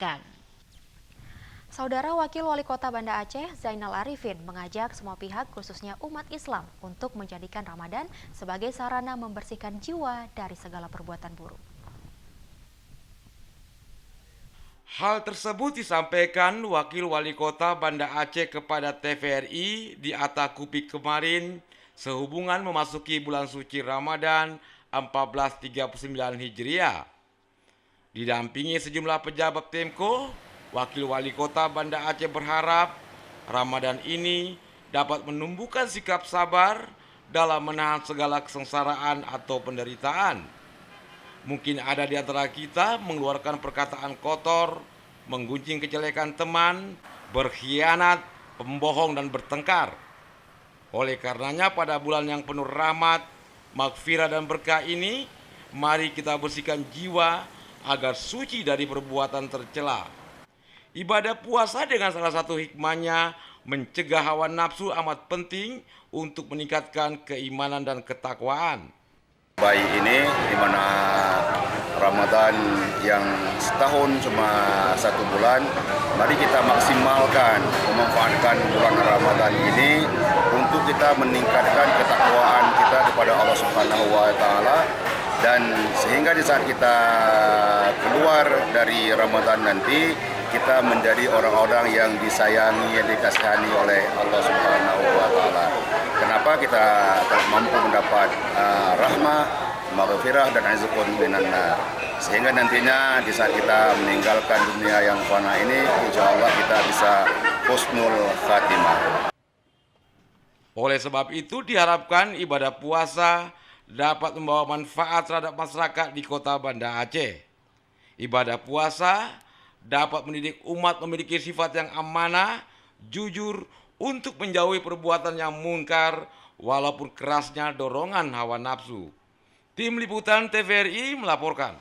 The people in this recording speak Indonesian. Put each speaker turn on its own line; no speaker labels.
dilaksanakan. Saudara Wakil Wali Kota Banda Aceh, Zainal Arifin, mengajak semua pihak khususnya umat Islam untuk menjadikan Ramadan sebagai sarana membersihkan jiwa dari segala perbuatan buruk.
Hal tersebut disampaikan Wakil Wali Kota Banda Aceh kepada TVRI di Atakupik kemarin sehubungan memasuki bulan suci Ramadan 1439 Hijriah. Didampingi sejumlah pejabat Temko, Wakil Wali Kota Banda Aceh berharap Ramadan ini dapat menumbuhkan sikap sabar dalam menahan segala kesengsaraan atau penderitaan. Mungkin ada di antara kita mengeluarkan perkataan kotor, menggunjing kejelekan teman, berkhianat, pembohong dan bertengkar. Oleh karenanya pada bulan yang penuh rahmat, maghfirah dan berkah ini, mari kita bersihkan jiwa agar suci dari perbuatan tercela. Ibadah puasa dengan salah satu hikmahnya mencegah hawa nafsu amat penting untuk meningkatkan keimanan dan ketakwaan.
Baik ini di mana Ramadan yang setahun cuma 1 bulan, mari kita maksimalkan memanfaatkan bulan Ramadan ini untuk kita meningkatkan ketakwaan kita kepada Allah Subhanahu wa taala, dan sehingga di saat kita keluar dari Ramadan nanti kita menjadi orang-orang yang disayangi, yang dikasihani oleh Allah Subhanahu wa taala. Kenapa kita telah mampu mendapat rahmah, maghfirah dan azqun minan nar. Sehingga nantinya di saat kita meninggalkan dunia yang fana ini, insyaallah kita bisa husnul khatimah.
Oleh sebab itu diharapkan ibadah puasa dapat membawa manfaat terhadap masyarakat di kota Banda Aceh. Ibadah puasa dapat mendidik umat memiliki sifat yang amanah, jujur untuk menjauhi perbuatan yang mungkar walaupun kerasnya dorongan hawa nafsu. Tim Liputan TVRI melaporkan.